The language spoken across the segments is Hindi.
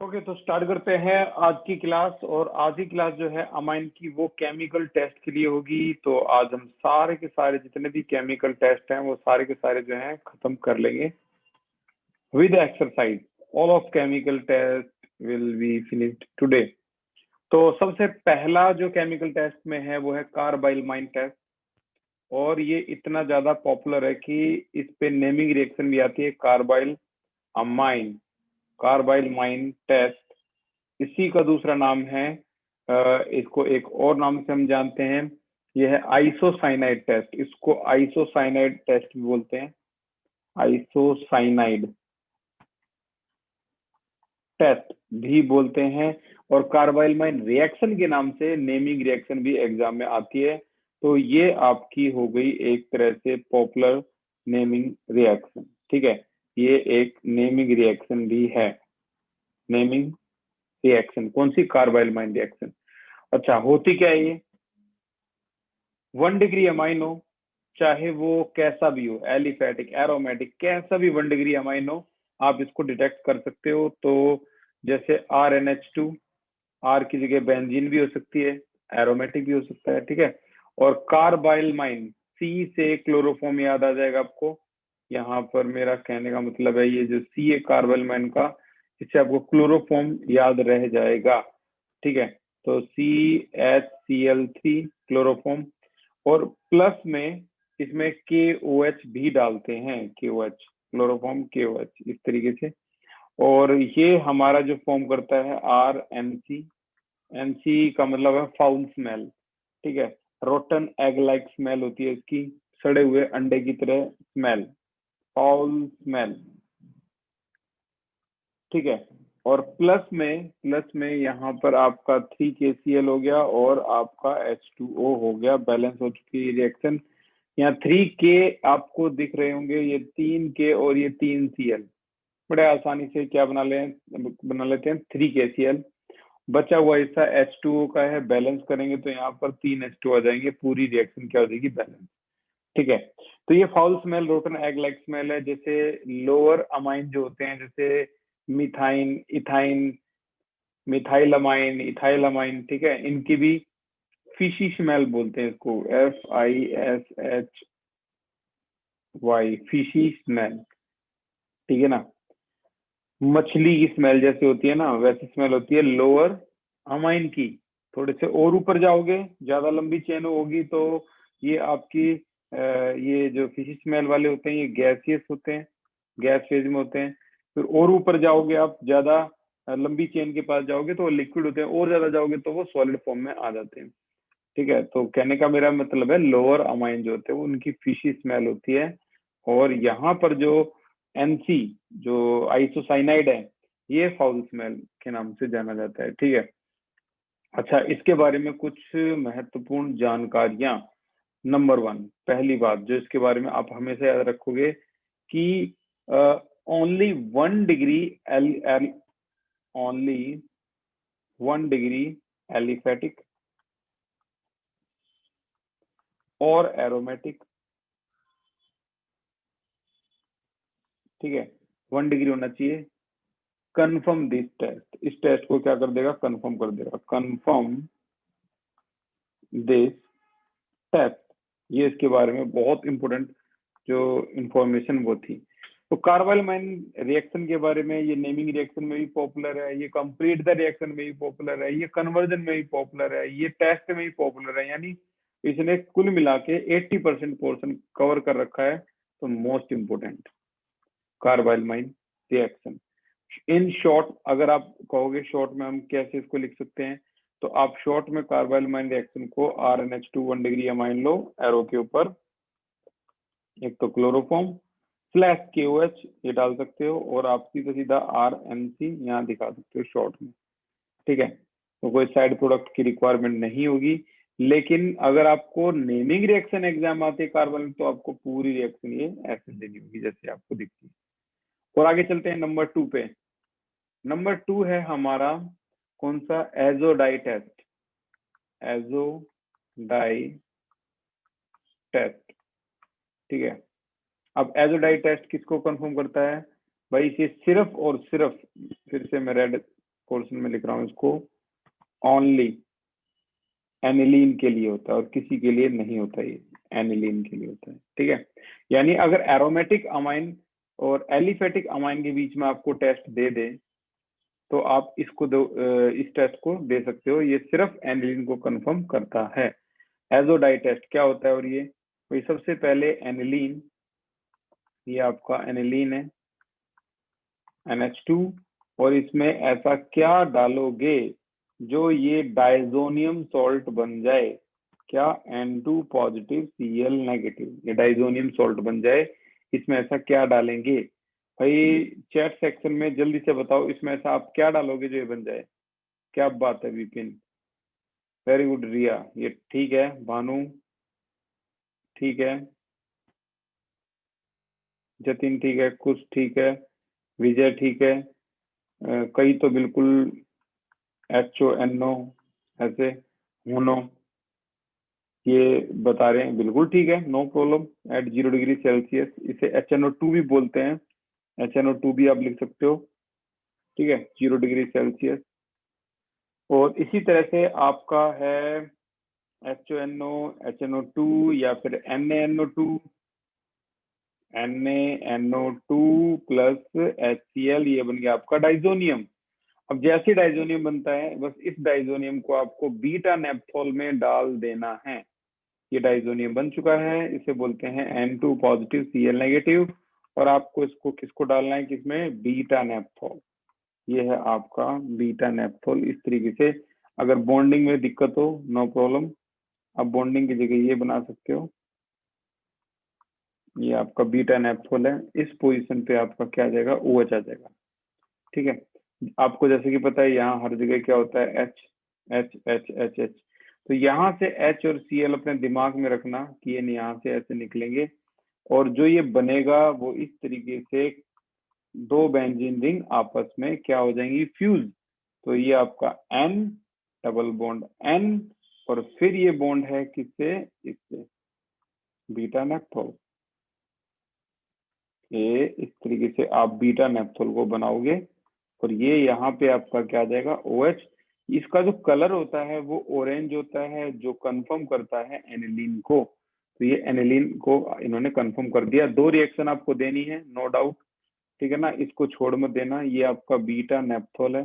ओके, तो स्टार्ट करते हैं आज की क्लास। और आज की क्लास जो है अमाइन की वो केमिकल टेस्ट के लिए होगी। तो आज हम सारे के सारे जितने भी केमिकल टेस्ट हैं वो सारे के सारे जो हैं खत्म कर लेंगे with exercise. All of chemical test will be finished today. तो सबसे पहला जो केमिकल टेस्ट में है वो है कार्बाइलमाइन टेस्ट। और ये इतना ज्यादा पॉपुलर है कि इस पे नेमिंग रिएक्शन भी आती है, कार्बाइल अमाइन, कार्बाइलमाइन टेस्ट। इसी का दूसरा नाम है, इसको एक और नाम से हम जानते हैं, यह है आइसोसाइनाइड टेस्ट। इसको आइसोसाइनाइड टेस्ट भी बोलते हैं, आइसोसाइनाइड टेस्ट भी बोलते हैं। और कार्बाइलमाइन रिएक्शन के नाम से नेमिंग रिएक्शन भी एग्जाम में आती है। तो ये आपकी हो गई एक तरह से पॉपुलर नेमिंग रिएक्शन। ठीक है, ये एक नेमिंग रिएक्शन भी है। नेमिंग रिएक्शन कौन सी? कार्बाइलमाइन रिएक्शन। अच्छा, होती क्या है ये? 1 डिग्री अमाइन हो, चाहे वो कैसा भी हो, एलिफेटिक, एरोमेटिक, कैसा भी 1 डिग्री अमाइन हो, आप इसको डिटेक्ट कर सकते हो। तो जैसे RnH2, R की जगह बेंजीन भी हो सकती है, एरोमेटिक भी हो सकता है। ठीक है, और कार्बाइलमाइन, C से क्लोरोफॉर्म याद आ जाएगा आपको। यहाँ पर मेरा कहने का मतलब है ये जो C है कार्बाइलमाइन का, इससे आपको क्लोरोफॉर्म याद रह जाएगा। ठीक है, तो CHCl3 क्लोरोफॉर्म। और प्लस में इसमें KOH भी डालते हैं, KOH क्लोरोफॉर्म, KOH इस तरीके से। और ये हमारा जो फॉर्म करता है RNC। NC का मतलब है फाउल स्मेल। ठीक है, रोटन एग लाइक स्मेल होती है इसकी, सड़े हुए अंडे की तरह स्मेल, फाउल स्मेल। ठीक है, और प्लस में यहाँ पर आपका 3KCl हो गया और आपका H2O हो गया। बैलेंस हो चुकी रिएक्शन। यहाँ 3K आपको दिख रहे होंगे, ये 3K और ये 3Cl। बड़े आसानी से क्या बना लेते हैं 3KCl। बचा हुआ हिस्सा H2O का है, बैलेंस करेंगे तो यहाँ पर 3 H2 आ जाएंगे, पूरी रिएक्शन क्या हो जाएगी? बैलेंस। ठीक है, तो ये foul smell, rotten egg like smell है। जैसे लोअर अमाइन जो होते हैं, जैसे मिथाइन, इथाइन, मिथाइलमाइन, इथाइलमाइन, ठीक है, इनकी भी फिशी स्मेल बोलते हैं इसको, FISHY, फिशी स्मेल। ठीक है ना, मछली की स्मेल जैसे होती है ना, वैसी स्मेल होती है लोअर अमाइन की। थोड़े से और ऊपर जाओगे, ज्यादा लंबी चेन होगी, तो ये आपकी ये जो फिशी स्मेल वाले होते हैं ये गैसियस होते हैं, गैस फेज में होते हैं। फिर और ऊपर जाओगे आप, ज्यादा लंबी चेन के पास जाओगे तो वो लिक्विड होते हैं, और ज्यादा जाओगे तो वो सॉलिड फॉर्म में आ जाते हैं। ठीक है, तो कहने का मेरा मतलब है लोअर अमाइन जो होते हैं उनकी फिशी स्मेल होती है। और यहाँ पर जो NC जो आइसोसाइनाइड है, ये फाउल स्मेल के नाम से जाना जाता है। ठीक है, अच्छा, इसके बारे में कुछ महत्वपूर्ण जानकारियां। नंबर 1, पहली बात जो इसके बारे में आप हमेशा याद रखोगे कि only 1 degree only 1 degree aliphatic और एरोमेटिक। ठीक है, 1 डिग्री होना चाहिए। कन्फर्म दिस टेस्ट, इस टेस्ट को क्या कर देगा? कन्फर्म कर देगा। कन्फर्म दिस टेस्ट, ये इसके बारे में बहुत इंपॉर्टेंट जो इंफॉर्मेशन वो थी। तो कार्बाइलमाइन रिएक्शन के बारे में, ये नेमिंग रिएक्शन में भी पॉपुलर है, ये कंप्लीट द रिएक्शन में भी पॉपुलर है, ये कन्वर्जन में भी पॉपुलर है, ये टेस्ट में भी पॉपुलर है। यानी इसने कुल मिला के 80% पोर्शन कवर कर रखा है। तो most important कार्बाइलमाइन reaction. In short अगर आप कहोगे शॉर्ट में हम कैसे इसको लिख सकते हैं, तो आप शॉर्ट में कार्बाइलमाइन रिएक्शन को RnH2 1 डिग्री अमाइन लो, एरो के ऊपर एक तो क्लोरोफॉर्म स्लैश KOH ये डाल सकते हो, और आप सीधा सीधा RNC यहाँ दिखा सकते हो शॉर्ट में। ठीक है, तो कोई साइड प्रोडक्ट की रिक्वायरमेंट नहीं होगी। लेकिन अगर आपको नेमिंग रिएक्शन एग्जाम आते हैं कार्बन, तो आपको पूरी रिएक्शन ये ऐसे देनी होगी जैसे आपको दिखती है। और आगे चलते हैं नंबर 2 पे। नंबर 2 है हमारा कौन सा? Azo dye test. Azo dye test. ठीक है, अब एजोडाई टेस्ट किसको कंफर्म करता है भाई? इसे सिर्फ और सिर्फ, फिर से मैं रेड पोर्शन में लिख रहा हूँ इसको, ओनली एनिलीन के लिए होता है और किसी के लिए नहीं होता, ये एनिलीन के लिए होता है। ठीक है, यानी अगर एरोमेटिक अमाइन और एलिफेटिक अमाइन के बीच में आपको टेस्ट दे दे तो आप इसको इस टेस्ट को दे सकते हो, ये सिर्फ एनिलीन को कंफर्म करता है। एजोडाई टेस्ट क्या होता है, और ये तो सबसे पहले एनिलीन, ये आपका एनिलीन है NH2, और इसमें ऐसा क्या डालोगे जो ये डाइजोनियम सॉल्ट बन जाए, क्या N2 पॉजिटिव Cl नेगेटिव, ये डाइजोनियम सॉल्ट बन जाए। इसमें ऐसा क्या डालेंगे भाई, चैट सेक्शन में जल्दी से बताओ, इसमें ऐसा आप क्या डालोगे जो ये बन जाए। क्या बात है विपिन, वेरी गुड। रिया ये ठीक है, भानु ठीक है, जतिन ठीक है, कुछ ठीक है, विजय ठीक है, कई तो बिल्कुल HONO ऐसे होनो ये बता रहे हैं, बिल्कुल ठीक है, no problem. At 0 degree Celsius, इसे HNO2 भी बोलते हैं, HNO2 भी आप लिख सकते हो। ठीक है, 0 डिग्री सेल्सियस। और इसी तरह से आपका है HONO, HNO2 या फिर NaNO2, NaNO2 प्लस HCl, ये बन गया आपका डाइजोनियम। अब जैसे डाइजोनियम बनता है, बस इस डाइजोनियम को आपको बीटा नेप्थोल में डाल देना है। ये डाइजोनियम बन चुका है, इसे बोलते हैं N2 पॉजिटिव Cl नेगेटिव, और आपको इसको किसको डालना है, किसमें, बीटा नेप्थोल। ये है आपका बीटा नेप्थोल। इस तरीके से अगर बॉन्डिंग में दिक्कत हो, नो प्रॉब्लम, अब बॉन्डिंग की जगह ये बना सकते हो, ये आपका बीटा नेप्थोल है। इस पोजीशन पे आपका क्या आ जाएगा, OH आ जाएगा। ठीक है, आपको जैसे कि पता है यहाँ हर जगह क्या होता है, H H H H H, तो यहाँ से H और Cl अपने दिमाग में रखना कि ये यहाँ से ऐसे निकलेंगे, और जो ये बनेगा वो इस तरीके से दो बेंजीन रिंग आपस में क्या हो जाएंगी, फ्यूज। तो ये आपका N डबल बॉन्ड N, और फिर ये बॉन्ड है किससे, इससे, बीटा नेप्थोल। ये इस तरीके से आप बीटा नेप्थोल को बनाओगे, और ये यहाँ पे आपका क्या आ जाएगा, OH। इसका जो कलर होता है वो ऑरेंज होता है, जो कंफर्म करता है एनिलीन को। तो ये एनिलीन को इन्होंने कंफर्म कर दिया। दो रिएक्शन आपको देनी है, नो डाउट, ठीक है ना, इसको छोड़ मत देना। ये आपका बीटा नेप्थोल है,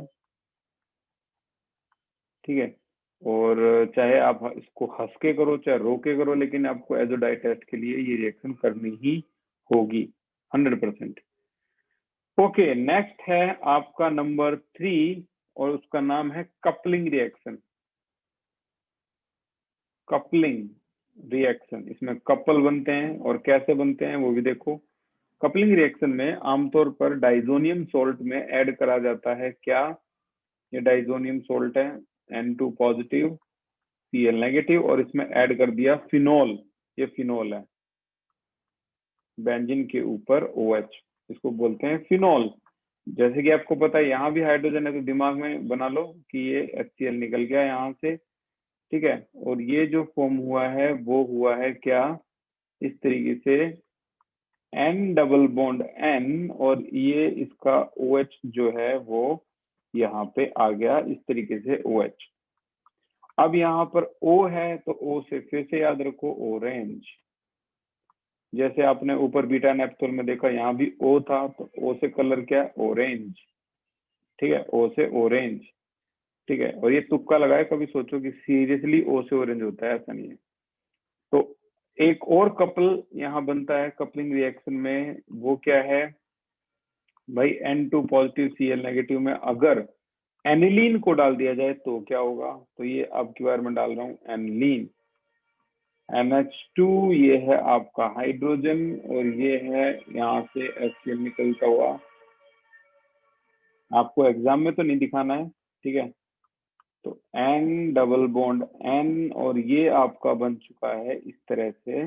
ठीक है, और चाहे आप इसको हंस के करो चाहे रो के करो, लेकिन आपको एजोडाई टेस्ट के लिए ये रिएक्शन करनी ही होगी 100%। ओके, नेक्स्ट है आपका नंबर 3, और उसका नाम है कपलिंग रिएक्शन। कपलिंग रिएक्शन, इसमें कपल बनते हैं, और कैसे बनते हैं वो भी देखो। कपलिंग रिएक्शन में आमतौर पर डाइजोनियम सॉल्ट में ऐड करा जाता है क्या, ये डाइजोनियम सॉल्ट है N2 पॉजिटिव Cl नेगेटिव, और इसमें ऐड कर दिया फिनोल, ये फिनोल है, बेंजीन के ऊपर OH, इसको बोलते हैं फिनोल। जैसे कि आपको पता है यहाँ भी हाइड्रोजन है, तो दिमाग में बना लो कि ये HCl निकल गया यहाँ से, ठीक है, और ये जो फॉर्म हुआ है वो हुआ है क्या, इस तरीके से N डबल बॉन्ड N, और ये इसका OH जो है वो यहाँ पे आ गया इस तरीके से OH। अब यहाँ पर O है, तो O से फिर से याद रखो ऑरेंज, जैसे आपने ऊपर बीटा नेप्थोल में देखा, यहाँ भी O था, तो O से कलर क्या है, ऑरेंज, ठीक है, O से ऑरेंज, ठीक है। और ये तुक्का लगाए, कभी सोचो कि सीरियसली O से ऑरेंज होता है, ऐसा नहीं है। तो एक और कपल यहाँ बनता है कपलिंग रिएक्शन में, वो क्या है भाई, N2 पॉजिटिव Cl नेगेटिव में अगर एनिलीन को डाल दिया जाए तो क्या होगा, तो ये अब की बार मैं डाल रहा हूँ एनिलीन, NH2, ये है आपका हाइड्रोजन, और ये है यहाँ से HCl निकलता हुआ। आपको एग्जाम में तो नहीं दिखाना है, ठीक है, तो N डबल बॉन्ड N, और ये आपका बन चुका है इस तरह से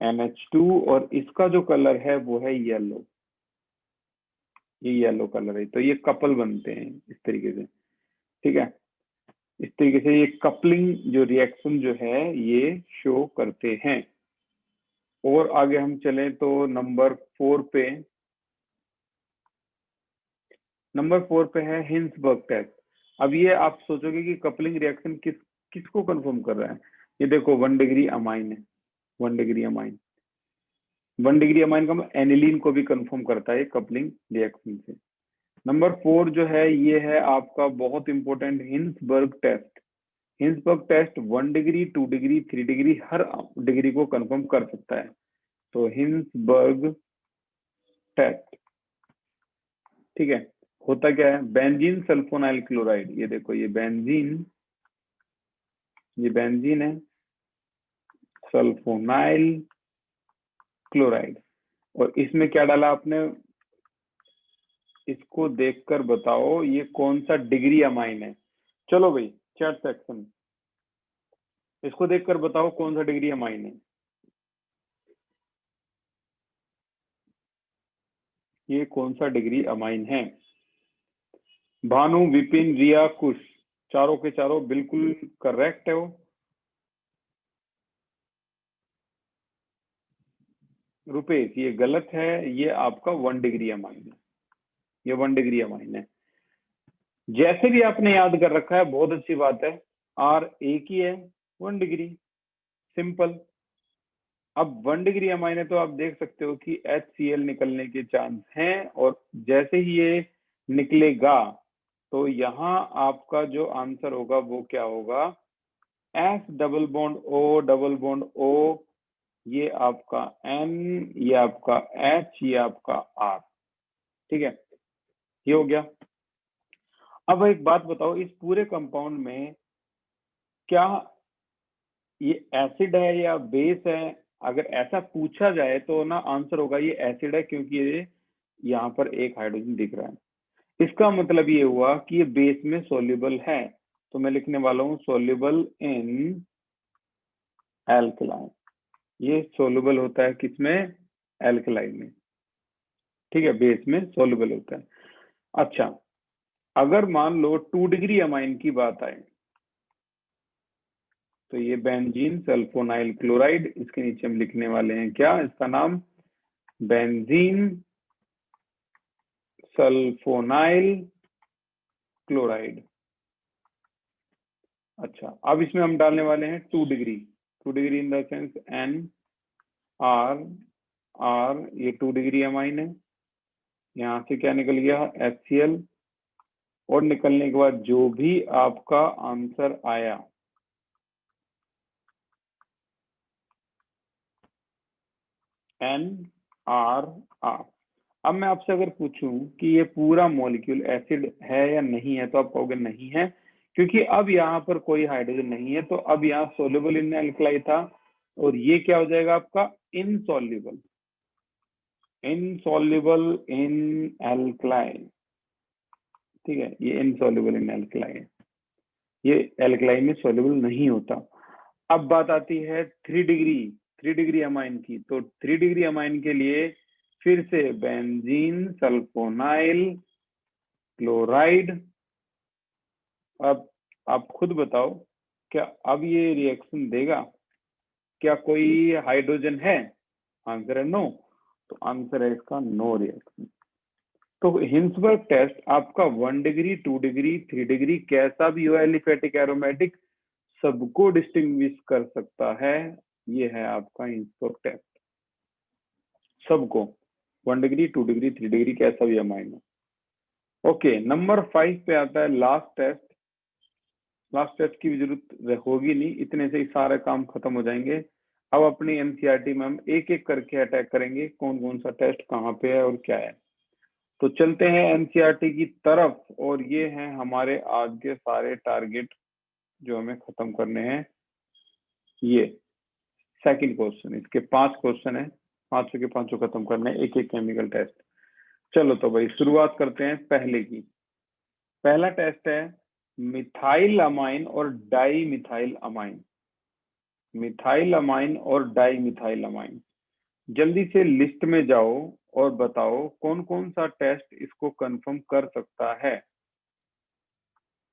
NH2, और इसका जो कलर है वो है येलो, ये येलो कलर है, तो ये कपल बनते हैं इस तरीके से, ठीक है। इस तरीके से ये कपलिंग जो रिएक्शन जो है ये शो करते हैं। और आगे हम चलें तो नंबर 4 पे, नंबर 4 पे है हिंसबर्ग टेस्ट। अब ये आप सोचोगे कि कपलिंग रिएक्शन किसको कंफर्म कर रहा है। ये देखो 1 डिग्री अमाइन है, 1 डिग्री अमाइन, 1 डिग्री अमाइन का एनिलीन को भी कंफर्म करता है कपलिंग रिएक्शन से। नंबर 4 जो है ये है आपका बहुत important Hinsberg test. Hinsberg test 1 degree, 2 degree, 3 degree, हर डिग्री को कंफर्म कर सकता है। तो हिंसबर्ग टेस्ट, ठीक है, होता क्या है, बेंजीन सल्फोनाइल क्लोराइड, ये देखो ये बेंजीन है सल्फोनाइल क्लोराइड, और इसमें क्या डाला आपने, इसको देखकर बताओ ये कौन सा डिग्री अमाइन है। चलो भाई चैट सेक्शन, इसको देखकर बताओ कौन सा डिग्री अमाइन है। ये कौन सा डिग्री अमाइन है। भानु, विपिन, रिया, कुश, चारों के चारों बिल्कुल करेक्ट है वो। रुपेश ये गलत है, ये आपका 1 डिग्री अमाइन है, ये 1 डिग्री अमाइन है। जैसे भी आपने याद कर रखा है बहुत अच्छी बात है। आर एक ही है, 1 डिग्री, सिंपल। अब 1 डिग्री अमाइन है तो आप देख सकते हो कि HCl निकलने के चांस हैं, और जैसे ही ये निकलेगा तो यहाँ आपका जो आंसर होगा वो क्या होगा, S double bond O double bond O, ये आपका N, ये आपका H, ये आपका R, ठीक है, ये हो गया। अब एक बात बताओ, इस पूरे कंपाउंड में क्या ये एसिड है या बेस है। अगर ऐसा पूछा जाए तो ना आंसर होगा ये एसिड है, क्योंकि ये यहाँ पर एक हाइड्रोजन दिख रहा है। इसका मतलब ये हुआ कि ये बेस में सॉल्युबल है, तो मैं लिखने वाला हूँ सॉल्युबल इन एल्कलाइन। ये सॉल्युबल होता है किसमें, एल्कलाइन में, ठीक है, बेस में सॉल्युबल होता है। अच्छा, अगर मान लो 2 डिग्री अमाइन की बात आए तो ये बेंजीन सल्फोनाइल क्लोराइड, इसके नीचे हम लिखने वाले हैं क्या, इसका नाम बेंजीन सल्फोनाइल क्लोराइड। अच्छा, अब इसमें हम डालने वाले हैं 2 degree, 2 degree in the sense N R R, ये 2 डिग्री अमाइन है। यहाँ से क्या निकल गया, HCl, और निकलने के बाद जो भी आपका आंसर आया NRR। अब मैं आपसे अगर पूछूं कि ये पूरा मॉलिक्यूल एसिड है या नहीं है, तो आप कहोगे नहीं है, क्योंकि अब यहाँ पर कोई हाइड्रोजन नहीं है, तो अब यहाँ सोल्युबल इन एल्कलाई था, और ये क्या हो जाएगा आपका इनसॉल्युबल, इनसॉल्युबल इन एल्कलाई, ठीक है, ये इनसॉल्युबल इन एल्कलाई है, ये एल्कलाई में सॉल्युबल नहीं होता। अब बात आती है 3 डिग्री अमाइन की, तो 3 डिग्री अमाइन के लिए फिर से बेंजीन सल्फोनाइल क्लोराइड। अब आप खुद बताओ, क्या अब ये रिएक्शन देगा, क्या कोई हाइड्रोजन है, आंसर है नो, तो आंसर है इसका नो रिएक्शन। तो हिंसबर्ग टेस्ट आपका 1 डिग्री, 2 डिग्री, 3 डिग्री, कैसा भी हो एलिफेटिक एरोमेटिक, सबको डिस्टिंग्विश कर सकता है। ये है आपका हिंसबर्ग टेस्ट, सबको 1 डिग्री, 2 डिग्री, 3 डिग्री, कैसा भी अमाइन हो। ओके, नंबर 5 पे आता है लास्ट टेस्ट। लास्ट टेस्ट की भी जरूरत होगी नहीं, इतने से ही सारे काम खत्म हो जाएंगे। अब अपनी एनसीईआरटी में हम एक एक करके अटैक करेंगे, कौन कौन सा टेस्ट कहाँ पे है और क्या है। तो चलते हैं एनसीईआरटी की तरफ, और ये हैं हमारे आज के सारे टारगेट जो हमें खत्म करने हैं। ये सेकंड क्वेश्चन, इसके 5 क्वेश्चन है, 5 के 5 खत्म करने हैं, एक एक केमिकल टेस्ट। चलो तो भाई शुरुआत करते हैं पहले की। पहला टेस्ट है मिथाइल अमाइन और die methyl amine, methyl amine और डाई मिथाइल अमाइन। जल्दी से लिस्ट में जाओ और बताओ कौन कौन सा टेस्ट इसको कंफर्म कर सकता है।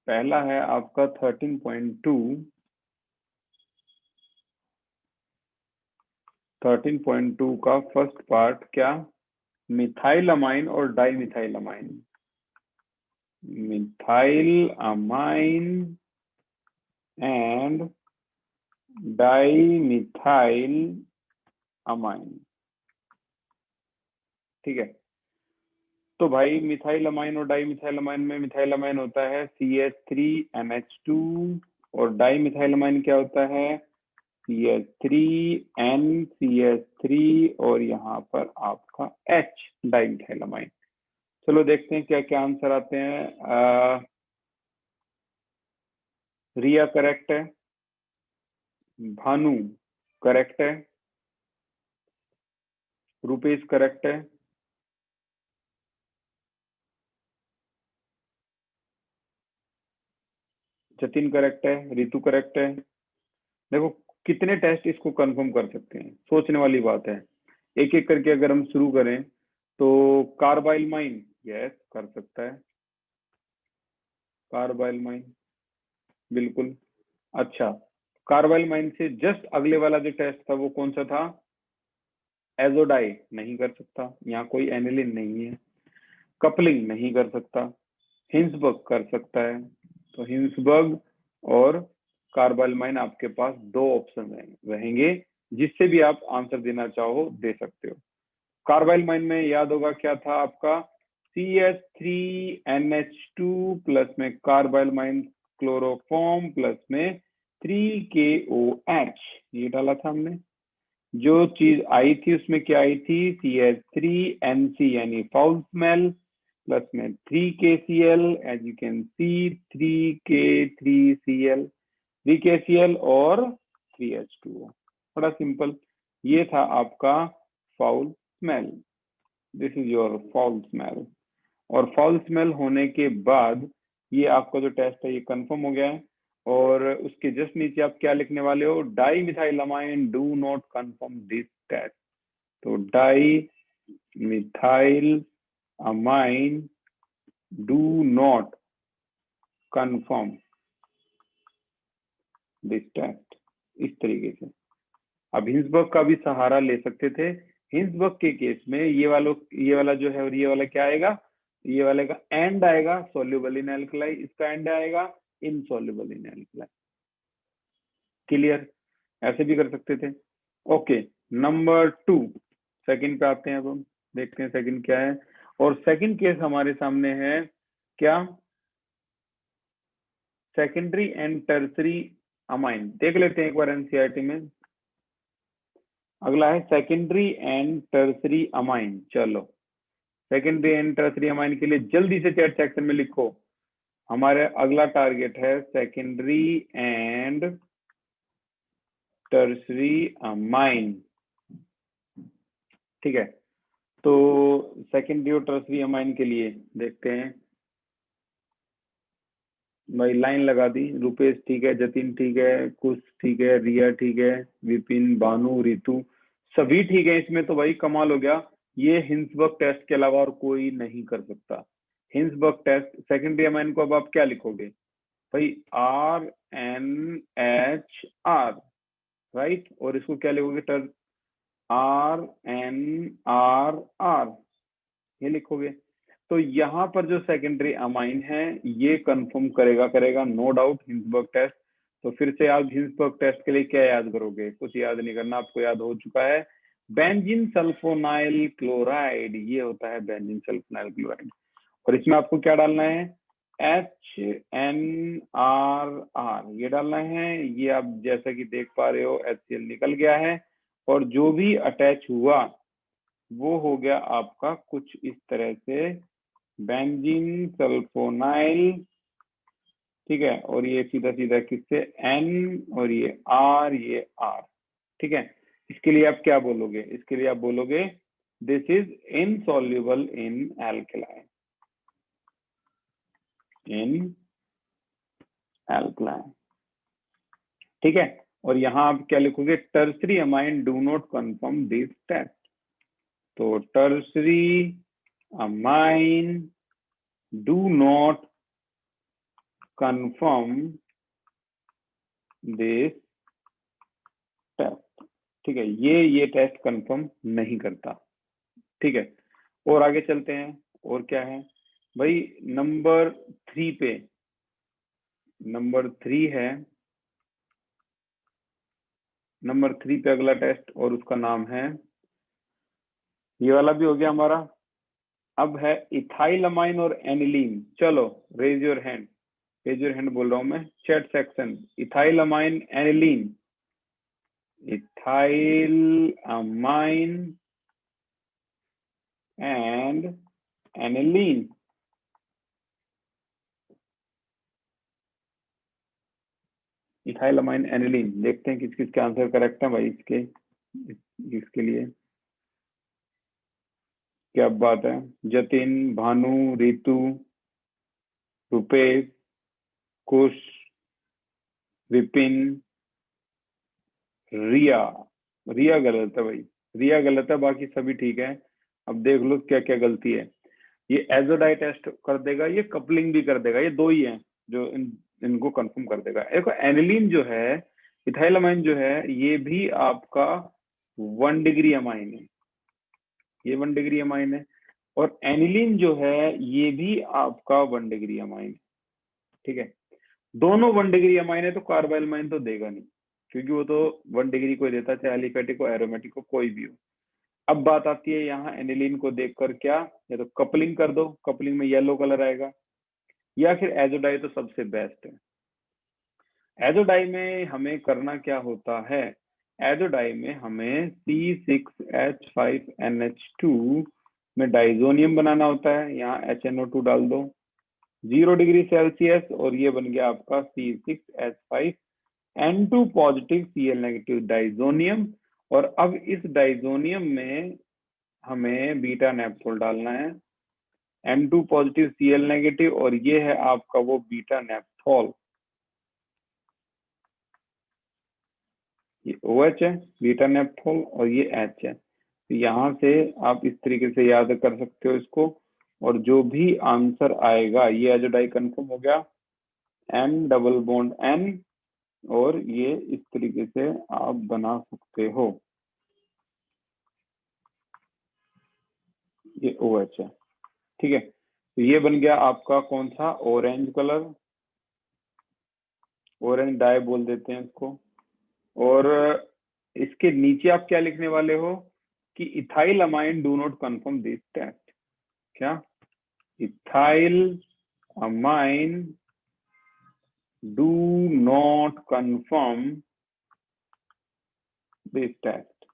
पहला है आपका 13.2, 13.2 का फर्स्ट पार्ट क्या, मिथाइल अमाइन और die methyl amine. Methyl amine and dimethyl amine. ठीक है, तो भाई मिथाइल अमाइन और डाइमिथाइल अमाइन में मिथाइल अमाइन होता है CH3NH2 और डाइमिथाइल अमाइन क्या होता है CH3NCH3 और यहाँ पर आपका H डाइमिथाइल अमाइन। चलो देखते हैं क्या क्या आंसर आते हैं। रिया करेक्ट है, भानु करेक्ट है, रुपेश करेक्ट है, जतिन करेक्ट है, रितु करेक्ट है। देखो कितने टेस्ट इसको कंफर्म कर सकते हैं, सोचने वाली बात है। एक एक करके अगर हम शुरू करें तो कार्बाइल माइन यस कर सकता है, कार्बाइल माइन बिल्कुल। अच्छा, कार्बाइल माइन से जस्ट अगले वाला जो टेस्ट था वो कौन सा था, एजोडाई नहीं कर सकता, यहाँ कोई एनिलिन नहीं है। कपलिंग नहीं कर सकता, हिंसबर्ग कर सकता है। तो हिंसबर्ग और कार्बाइल माइन आपके पास दो ऑप्शन रहेंगे, जिससे भी आप आंसर देना चाहो दे सकते हो। कार्बाइल माइन में याद होगा क्या था आपका, CH3NH2 प्लस में कार्बाइल माइन क्लोरोफॉर्म प्लस में 3KOH ये डाला था हमने। जो चीज आई थी उसमें क्या आई थी, CH3NC यानी फाउल स्मेल प्लस में 3KCl as you can see 3KCl और 3H2O। बड़ा सिंपल, ये था आपका foul smell, this is your foul smell. और फाउल स्मेल होने के बाद ये आपका जो टेस्ट है ये कंफर्म हो गया है। और उसके जस्ट नीचे आप क्या लिखने वाले हो, di methyl amine do not confirm this test. तो di methyl amine do not confirm this test, इस तरीके से। अब हिंसबर्ग का भी सहारा ले सकते थे। हिंसबर्ग के केस में ये वाला जो है और ये वाला क्या आएगा, ये वाले का एंड आएगा सॉल्युबल इन एल्कलाई, इसका एंड आएगा इनसॉल्युबल इन एल्कलाई। क्लियर, ऐसे भी कर सकते थे। ओके, नंबर 2 सेकंड पे आते हैं। अब हम देखते हैं सेकंड क्या है। और सेकंड केस हमारे सामने है क्या, सेकेंडरी एंड टर्सरी अमाइन। देख लेते हैं एक बार एनसीईआरटी में। अगला है सेकेंडरी एंड टर्सरी अमाइन। चलो सेकेंडरी एंड टर्सरी अमाइन के लिए जल्दी से चैट सेक्शन में लिखो। हमारे अगला टारगेट है सेकेंडरी एंड टर्सरी अमाइन। ठीक है, तो सेकेंडरी और टर्सरी अमाइन के लिए देखते हैं। भाई लाइन लगा दी, रुपेश ठीक है, जतिन ठीक है, कुश ठीक है, रिया ठीक है, विपिन, भानु, रितु सभी ठीक है। इसमें तो भाई कमाल हो गया, ये हिंसबर्ग टेस्ट के अलावा और कोई नहीं कर सकता। हिंसबर्ग टेस्ट सेकेंडरी अमाइन को अब आप क्या लिखोगे भाई, RNH-R राइट, और इसको क्या लिखोगे, RNR ये लिखोगे। तो यहाँ पर जो सेकेंडरी अमाइन है ये कंफर्म करेगा नो डाउट हिंसबर्ग टेस्ट। तो फिर से आप हिंसबर्ग टेस्ट के लिए क्या याद करोगे, कुछ याद नहीं करना, आपको याद हो चुका है, बेंजीन सल्फोनाइल क्लोराइड, ये होता है बेंजीन सल्फोनाइल क्लोराइड। और इसमें आपको क्या डालना है, HNRR ये डालना है। ये आप जैसा कि देख पा रहे हो HCl निकल गया है और जो भी अटैच हुआ वो हो गया आपका कुछ इस तरह से बेंजीन सल्फोनाइल। ठीक है, और ये सीधा सीधा किससे N और ये R ये R। ठीक है, इसके लिए आप क्या बोलोगे, इसके लिए आप बोलोगे this is insoluble in alkaline, in alkaline. ठीक है, और यहां आप क्या लिखोगे, tertiary amine do not confirm this test. तो tertiary amine do not confirm this test. ठीक है, ये टेस्ट कंफर्म नहीं करता। ठीक है, और आगे चलते हैं, और क्या है, भाई नंबर 3 पे, नंबर 3 है, नंबर 3 पे अगला टेस्ट और उसका नाम है, ये वाला भी हो गया हमारा। अब है इथाइलमाइन और एनिलीन। चलो raise your hand, raise your hand बोल रहा हूं मैं, chat section. Ethylamine aniline, ethylamine and aniline. Ethylamine aniline, देखते हैं किस किस के आंसर करेक्ट है भाई इसके, इसके लिए। क्या बात है, जतिन, भानु, रितु, रुपेश, कुश, विपिन, रिया। रिया गलत है भाई, रिया गलत है, बाकी सभी ठीक है। अब देख लो क्या क्या गलती है। ये एजोडाई टेस्ट कर देगा, ये कपलिंग भी कर देगा, ये दो ही हैं जो इनको कंफर्म कर देगा। देखो एनिलीन जो है, इथाइलमाइन जो है, ये भी आपका 1 डिग्री अमाइन है, ये 1 डिग्री अमाइन है। और एनिलीन जो है ये भी आपका 1 डिग्री अमाइन है, ठीक है। दोनों 1 डिग्री अमाइन है तो कार्बाइलमाइन तो देगा नहीं, क्योंकि वो तो 1 डिग्री को देता, चाहे एलिफेटिक हो, एरोमेटिक हो, कोई भी हो। अब बात आती है यहाँ एनिलीन को देखकर क्या, या तो कपलिंग कर दो, कपलिंग में येलो कलर आएगा, या फिर एजोडाई तो सबसे बेस्ट है। एजोडाई में हमें करना क्या होता है, एजोडाई में हमें C6H5NH2 में डाइजोनियम बनाना होता है। यहाँ HNO2 डाल दो, 0 डिग्री सेल्सियस, और ये बन गया आपका C6H5N2 positive Cl negative diazonium. और अब इस डाइजोनियम में हमें बीटा नेप्थोल डालना है, N2 पॉजिटिव Cl नेगेटिव, और ये है आपका वो बीटा नेप्थोल। ये OH है बीटा नेप्थोल, और ये H है। तो यहाँ से आप इस तरीके से याद कर सकते हो इसको, और जो भी आंसर आएगा, ये एजोडाई कंफर्म हो गया, N डबल बॉन्ड N, और ये इस तरीके से आप बना सकते हो, ये OH है, ठीक है। तो ये बन गया आपका कौन सा, ऑरेंज कलर, ऑरेंज डाई बोल देते हैं इसको। और इसके नीचे आप क्या लिखने वाले हो कि ethyl amine do not confirm this test. क्या, ethyl amine do not confirm this test,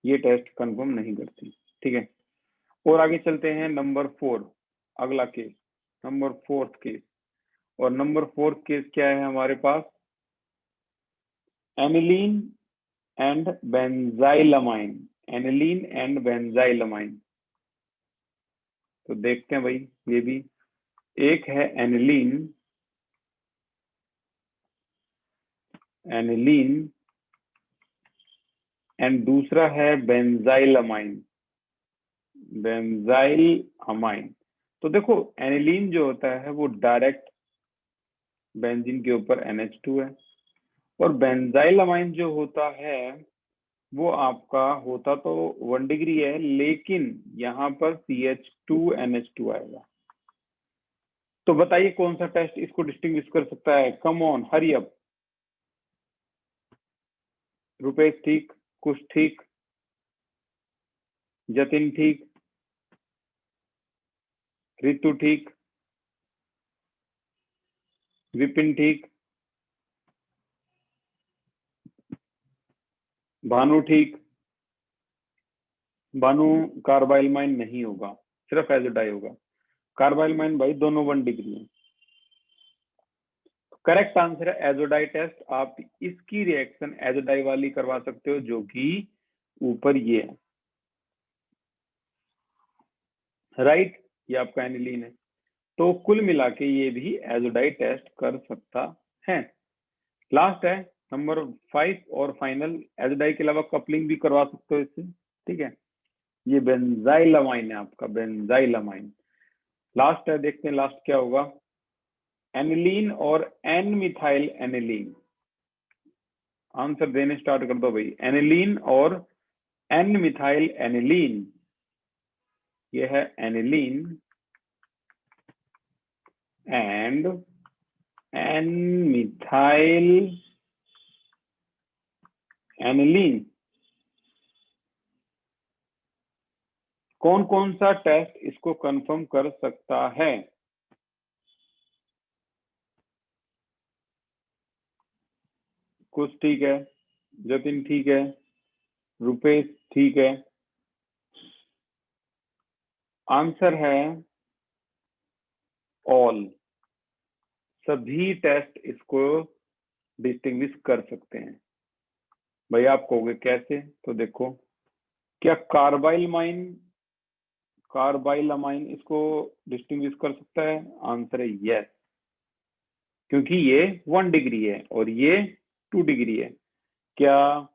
ये टेस्ट कंफर्म नहीं करती, ठीक है। और आगे चलते हैं नंबर 4, अगला केस, नंबर 4th केस। और नंबर 4th केस क्या है हमारे पास, एनिलीन एंड बेंजाइलमाइन, एनिलीन एंड बेंजाइलमाइन। तो देखते हैं भाई, ये भी एक है एनिलीन, एनिलीन, एंड दूसरा है बेंजाइलमाइन, बेंजाइल अमाइन। तो देखो एनिलीन जो होता है वो डायरेक्ट बेंजीन के ऊपर NH2 है, और बेंजाइलमाइन जो होता है वो आपका होता तो 1 डिग्री है, लेकिन यहाँ पर CH2NH2 आएगा। तो बताइए कौन सा टेस्ट इसको डिस्टिंग्विश कर सकता है, come on hurry up. Rupesh ठीक, कुछ ठीक, जतिन ठीक, रितु ठीक, विपिन ठीक, भानु ठीक। भानु कार्बाइलमाइन नहीं होगा, सिर्फ एजोडाई होगा। कार्बाइलमाइन भाई दोनों 1 डिग्री है। करेक्ट आंसर है एजोडाई टेस्ट। आप इसकी रिएक्शन एजोडाई वाली करवा सकते हो, जो कि ऊपर ये है, राइट, ये आपका एनिलीन है। तो कुल मिला के ये भी एजोडाई टेस्ट कर सकता है। लास्ट है नंबर 5 और फाइनल, एजोडाई के अलावा कपलिंग भी करवा सकते हो इससे, ठीक है। ये बेंजाइलमाइन है आपका, बेंजाइलमाइन। लास्ट है, देखते हैं लास्ट क्या होगा, एनिलीन और एन मिथाइल एनिलीन। आंसर देने स्टार्ट कर दो भाई, एनिलीन और एन मिथाइल एनिलीन। ये है aniline and N methyl aniline. कौन कौन सा टेस्ट इसको कंफर्म कर सकता है? कुछ ठीक है, जतिन ठीक है, रुपेश ठीक है। आंसर है ऑल। सभी टेस्ट इसको डिस्टिंग्विश कर सकते हैं। भाई आप कहोगे कैसे? तो देखो, क्या कार्बाइलामाइन इसको डिस्टिंग्विश कर सकता है? आंसर है यस, क्योंकि ये 1 डिग्री है और ये 2 डिग्री है। क्या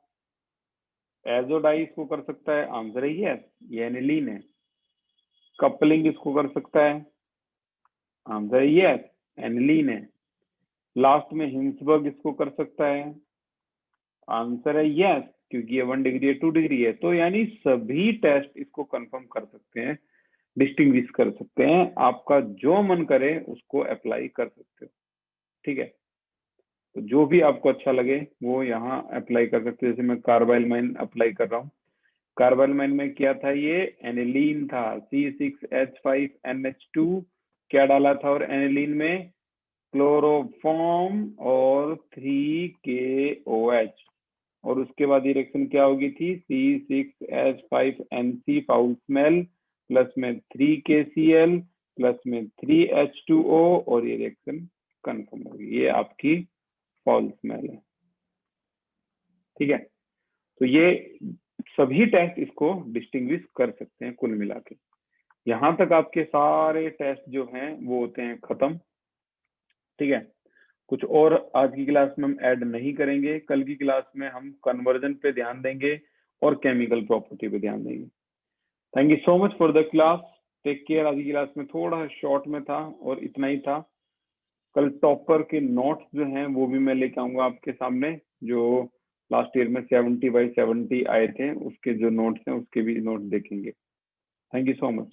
एजोडाई इसको कर सकता है? आंसर है यस, ये एनिलीन है। कपलिंग इसको कर सकता है? आंसर है यस, एनिलीन है। लास्ट में हिंसबर्ग इसको कर सकता है? आंसर है यस, क्योंकि ये 1 डिग्री है, 2 डिग्री है। तो यानी सभी टेस्ट इसको कंफर्म कर सकते हैं, डिस्टिंग्विश कर सकते हैं। आपका जो मन करे उसको अप्लाई कर सकते हो, ठीक है। तो जो भी आपको अच्छा लगे वो यहाँ अप्लाई कर सकते हो। जैसे मैं कार्बाइलमाइन अप्लाई कर रहा हूँ। कार्बाइलमाइन में क्या था? ये एनिलीन था, C6H5NH2 क्या डाला था? और एनिलीन में क्लोरोफॉर्म और 3KOH। और उसके बाद ये रिएक्शन क्या होगी थी? C6H5NC फाउल स्मेल प्लस में 3KCl प्लस में 3H2O, और ये रिएक्शन कंफर्म होगी। ये आपकी फाउल स्मेल है, ठीक है। तो ये सभी टेस्ट इसको डिस्टिंग्विश कर सकते हैं कुल मिला के। यहां तक आपके सारे टेस्ट जो हैं वो होते हैं खत्म, ठीक है। कुछ और आज की क्लास में हम ऐड नहीं करेंगे। कल की क्लास में हम कन्वर्जन पे ध्यान देंगे और केमिकल प्रॉपर्टी पे ध्यान देंगे। Thank you so much for the class, take care. आज की क्लास में थोड़ा शॉर्ट में था और इतना ही था। कल टॉपर के नोट्स जो हैं वो भी मैं लेके आऊंगा आपके सामने, जो लास्ट ईयर में 70/70 आए थे, उसके जो नोट्स हैं उसके भी नोट्स देखेंगे। Thank you so much.